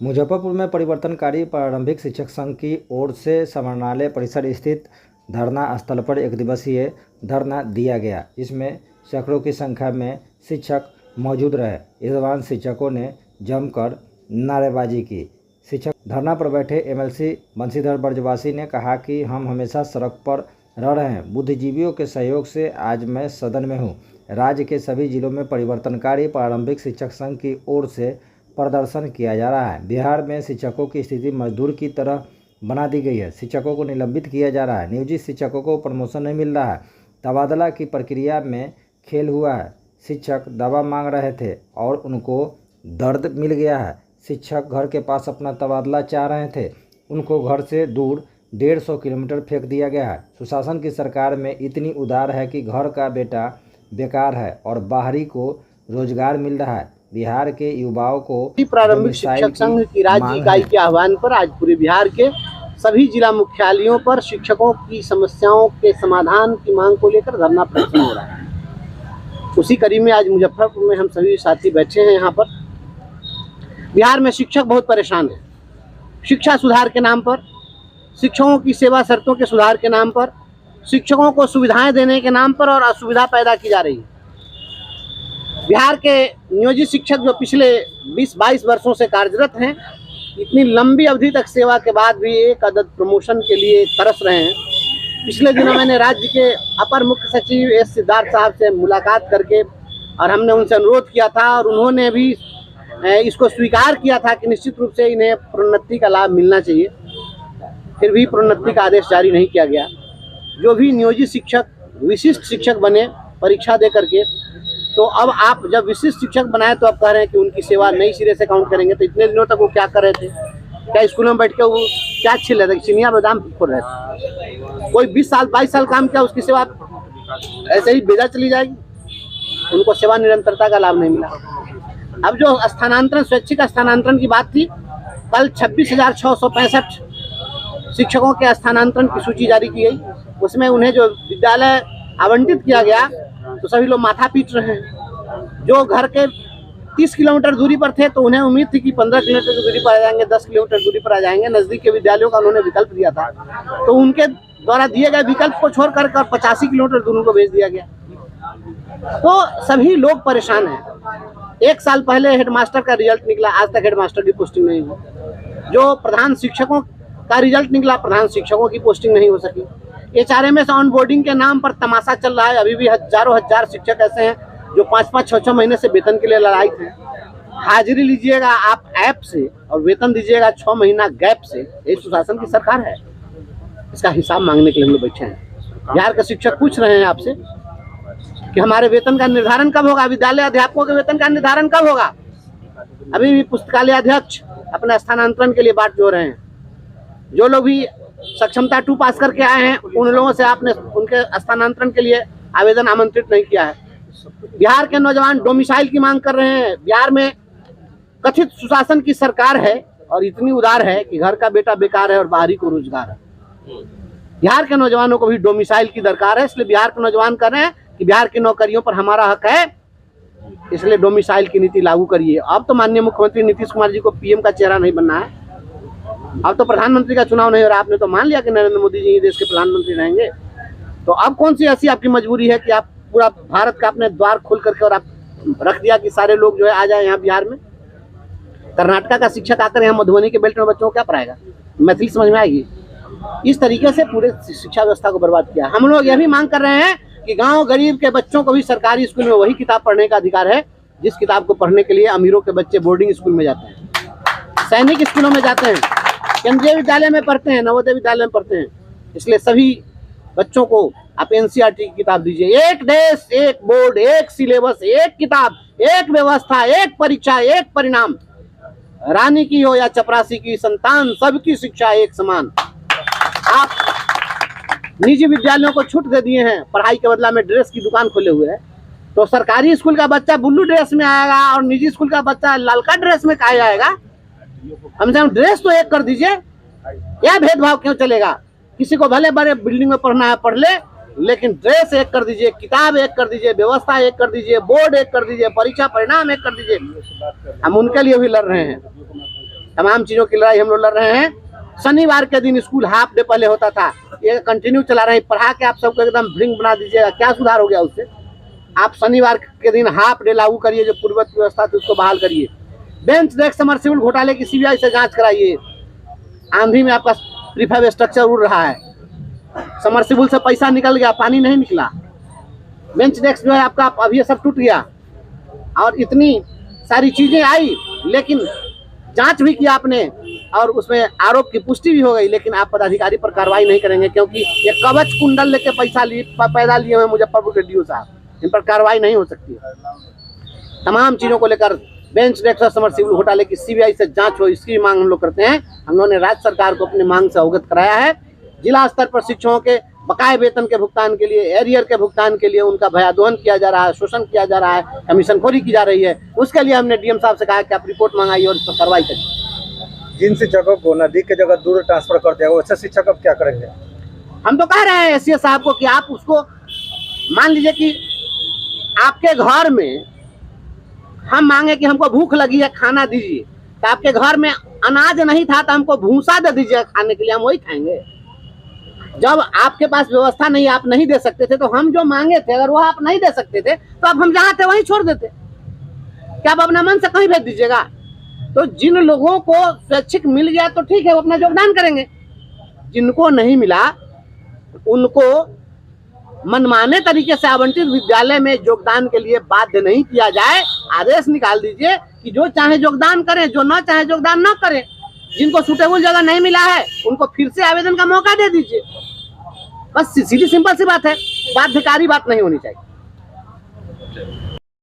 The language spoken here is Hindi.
मुजफ्फरपुर में परिवर्तनकारी प्रारंभिक शिक्षक संघ की ओर से समाहरणालय परिसर स्थित धरना स्थल पर एक दिवसीय धरना दिया गया। इसमें सैकड़ों की संख्या में शिक्षक मौजूद रहे। इस दौरान शिक्षकों ने जमकर नारेबाजी की। शिक्षक धरना पर बैठे एमएलसी बंशीधर ब्रजवासी ने कहा कि हम हमेशा सड़क पर रह रहे हैं। बुद्धिजीवियों के सहयोग से आज मैं सदन में हूँ। राज्य के सभी जिलों में परिवर्तनकारी प्रारंभिक शिक्षक संघ की ओर से प्रदर्शन किया जा रहा है। बिहार में शिक्षकों की स्थिति मजदूर की तरह बना दी गई है। शिक्षकों को निलंबित किया जा रहा है। नियोजित शिक्षकों को प्रमोशन नहीं मिल रहा है। तबादला की प्रक्रिया में खेल हुआ है। शिक्षक दवा मांग रहे थे और उनको दर्द मिल गया है। शिक्षक घर के पास अपना तबादला चाह रहे थे, उनको घर से दूर 150 किलोमीटर फेंक दिया गया है। सुशासन की सरकार में इतनी उदार है कि घर का बेटा बेकार है और बाहरी को रोजगार मिल रहा है। बिहार के युवाओं को प्रारंभिक शिक्षक संघ की राज्य इकाई के आह्वान पर आज पूरे बिहार के सभी जिला मुख्यालयों पर शिक्षकों की समस्याओं के समाधान की मांग को लेकर धरना प्रदर्शन हो रहा है। उसी कड़ी में आज मुजफ्फरपुर में हम सभी साथी बैठे हैं। यहाँ पर बिहार में शिक्षक बहुत परेशान है। शिक्षा सुधार के नाम पर, शिक्षकों की सेवा शर्तों के सुधार के नाम पर, शिक्षकों को सुविधाएं देने के नाम पर और असुविधा पैदा की जा रही है। बिहार के नियोजित शिक्षक जो पिछले 20-22 वर्षों से कार्यरत हैं, इतनी लंबी अवधि तक सेवा के बाद भी एक अदद प्रमोशन के लिए तरस रहे हैं। पिछले दिनों मैंने राज्य के अपर मुख्य सचिव एस सिद्धार्थ साहब से मुलाकात करके और हमने उनसे अनुरोध किया था और उन्होंने भी इसको स्वीकार किया था कि निश्चित रूप से इन्हें प्रोन्नति का लाभ मिलना चाहिए। फिर भी प्रोन्नति का आदेश जारी नहीं किया गया। जो भी नियोजित शिक्षक विशिष्ट शिक्षक बने परीक्षा दे करके, तो अब आप जब विशिष्ट शिक्षक बनाए तो आप कह रहे हैं कि उनकी सेवा नई सिरे से काउंट करेंगे। तो इतने दिनों तक वो क्या कर रहे थे? क्या स्कूलों में बैठ के वो क्या छिल रहे थे? चिनिया बादाम फोड़ रहे थे। कोई 20 साल 22 साल काम किया, उसकी सेवा ऐसे ही भेजा चली जाएगी। उनको सेवा निरंतरता का लाभ नहीं मिला। अब जो स्थानांतरण, स्वैच्छिक स्थानांतरण की बात थी, कल 26,665 शिक्षकों के स्थानांतरण की सूची जारी की गई। उसमें उन्हें जो विद्यालय आवंटित किया गया तो सभी लोग माथा पीट रहे हैं। जो घर के 30 किलोमीटर दूरी पर थे तो उन्हें उम्मीद थी कि 15 किलोमीटर की दूरी पर आ जाएंगे, 10 किलोमीटर दूरी पर आ जाएंगे। नजदीक के विद्यालयों का उन्होंने विकल्प दिया था, तो उनके द्वारा दिए गए विकल्प को छोड़कर 85 किलोमीटर दूर उनको भेज दिया गया। तो सभी लोग परेशान हैं। 1 साल पहले हेडमास्टर का रिजल्ट निकला, आज तक हेडमास्टर की पोस्टिंग नहीं हुई। जो प्रधान शिक्षकों का रिजल्ट निकला, प्रधान शिक्षकों की पोस्टिंग नहीं हो सकी। HRMS ऑन बोर्डिंग के नाम पर तमाशा चल रहा है। अभी भी हजारों हजार शिक्षक ऐसे हैं जो 5-5, 6-6 महीने से वेतन के लिए लड़ाई थे। हाजिरी लीजिएगा आप ऐप से और वेतन दीजिएगा 6 महीना गैप से। यही सुशासन की सरकार है। इसका हिसाब मांगने के लिए हम लोग बैठे हैं। बिहार के शिक्षक पूछ रहे हैं आपसे कि हमारे वेतन का निर्धारण कब होगा? विद्यालय अध्यापकों के वेतन का निर्धारण कब होगा? अभी भी पुस्तकालय अध्यक्ष अपने स्थानांतरण के लिए बाट जोड़ रहे हैं। जो लोग भी सक्षमता 2 पास करके आए हैं, उन लोगों से आपने उनके स्थानांतरण के लिए आवेदन आमंत्रित नहीं किया है। बिहार के नौजवान डोमिसाइल की मांग कर रहे हैं। बिहार में कथित सुशासन की सरकार है और इतनी उदार है कि घर का बेटा बेकार है और बाहरी को रोजगार है। बिहार के नौजवानों को भी डोमिसाइल की दरकार है। इसलिए बिहार के नौजवान कर रहे हैं कि बिहार की नौकरियों पर हमारा हक है, इसलिए डोमिसाइल की नीति लागू करिए। अब तो माननीय मुख्यमंत्री नीतीश कुमार जी को पीएम का चेहरा नहीं बनना है। अब तो प्रधानमंत्री का चुनाव नहीं हो रहा। आपने तो मान लिया कि नरेंद्र मोदी जी देश के प्रधानमंत्री रहेंगे। तो अब कौन सी ऐसी आपकी मजबूरी है कि आप पूरा भारत का अपने द्वार खोल करके और आप रख दिया कि सारे लोग जो है आ जाए यहाँ बिहार में? कर्नाटका का शिक्षक आकर यहाँ मधुबनी के बेल्ट में बच्चों को क्या पढ़ाएगा? मैथिली समझ में आएगी? इस तरीके से पूरे शिक्षा व्यवस्था को बर्बाद किया। हम लोग यह भी मांग कर रहे हैं कि गाँव गरीब के बच्चों को भी सरकारी स्कूल में वही किताब पढ़ने का अधिकार है जिस किताब को पढ़ने के लिए अमीरों के बच्चे बोर्डिंग स्कूल में जाते हैं, सैनिक स्कूलों में जाते हैं, केंद्रीय विद्यालय में पढ़ते हैं, नवोदय विद्यालय में पढ़ते हैं। इसलिए सभी बच्चों को आप NCERT की किताब दीजिए। एक देश, एक बोर्ड, एक सिलेबस, एक किताब, एक व्यवस्था, एक परीक्षा, एक परिणाम। रानी की हो या चपरासी की संतान, सबकी शिक्षा एक समान। आप निजी विद्यालयों को छूट दे दिए हैं, पढ़ाई के बदला में ड्रेस की दुकान खोले हुए है। तो सरकारी स्कूल का बच्चा ब्लू ड्रेस में आएगा और निजी स्कूल का बच्चा ललका ड्रेस में कहा जाएगा? हम ड्रेस तो एक कर दीजिए। यह भेदभाव क्यों चलेगा? किसी को भले बड़े बिल्डिंग में पढ़ना है पढ़ ले, लेकिन ड्रेस एक कर दीजिए, किताब एक कर दीजिए, व्यवस्था एक कर दीजिए, बोर्ड एक कर दीजिए, परीक्षा परिणाम एक कर दीजिए। हम उनके लिए भी लड़ रहे हैं। तमाम चीजों की लड़ाई हम लोग लड़ रहे हैं। शनिवार के दिन स्कूल हाफ डे पहले होता था, ये कंटिन्यू चला रहे हैं। पढ़ा के आप सबको एकदम भ्रिंग बना दीजिएगा, क्या सुधार हो गया उससे? आप शनिवार के दिन हाफ डे लागू करिए, जो पूर्ववत व्यवस्था थी उसको बहाल करिए। बेंच डेस्क समरसिबल घोटाले की सीबीआई से जांच कराइए। आंधी में आपका प्रीफैब स्ट्रक्चर उड़ रहा है, समरसिबल से पैसा निकल गया, पानी नहीं निकला। बेंच डेस्क जो है आपका अभी ये सब टूट गया और इतनी सारी चीजें आई, लेकिन जांच भी किया आपने और उसमें आरोप की पुष्टि भी हो गई, लेकिन आप पदाधिकारी पर कार्रवाई नहीं करेंगे, क्योंकि ये कवच कुंडल लेके पैसा पैदा लिए हुए मुजफ्फरपुर के डीओ साहब, इन पर कार्रवाई नहीं हो सकती है। तमाम चीजों को लेकर बेंच डेस्क और समरसिबल घोटाले की सीबीआई से जांच हो, इसकी मांग हम लोग करते हैं। हम लोगों ने राज्य सरकार को अपनी मांग से अवगत कराया है। जिला स्तर पर शिक्षकों के बकाये वेतन के भुगतान के लिए, एरियर के भुगतान के लिए उनका भयादोहन किया जा रहा है, शोषण किया जा रहा है, कमीशनखोरी की जा रही है। उसके लिए हमने डीएम साहब से कहा कि आप रिपोर्ट मंगाइए और इस पर कार्रवाई करिए। जिन शिक्षकों को नदी की जगह दूर ट्रांसफर कर दिया, वैसे शिक्षक अब क्या करेंगे? हम तो कह रहे हैं एससीएस साहब को कि आप उसको मान लीजिए कि आपके घर में हम मांगे कि हमको भूख लगी है, खाना दीजिए, तो आपके घर में अनाज नहीं था तो हमको भूसा दे दीजिए खाने के लिए, हम वही खाएंगे। जब आपके पास व्यवस्था नहीं, आप नहीं दे सकते थे, तो हम जो मांगे थे अगर वो आप नहीं दे सकते थे तो अब हम जहाँ थे वहीं छोड़ देते। क्या आप अपना मन से कहीं भेज दीजिएगा? तो जिन लोगों को स्वैच्छिक मिल गया तो ठीक है, वो अपना योगदान करेंगे। जिनको नहीं मिला उनको मनमाने तरीके से आवंटित विद्यालय में योगदान के लिए बाध्य नहीं किया जाए। आदेश निकाल दीजिए कि जो चाहे योगदान करें, जो ना चाहे योगदान न करें। जिनको सूटेबल जगह नहीं मिला है उनको फिर से आवेदन का मौका दे दीजिए। बस सीधी सिंपल सी बात है, बाध्यकारी बात नहीं होनी चाहिए।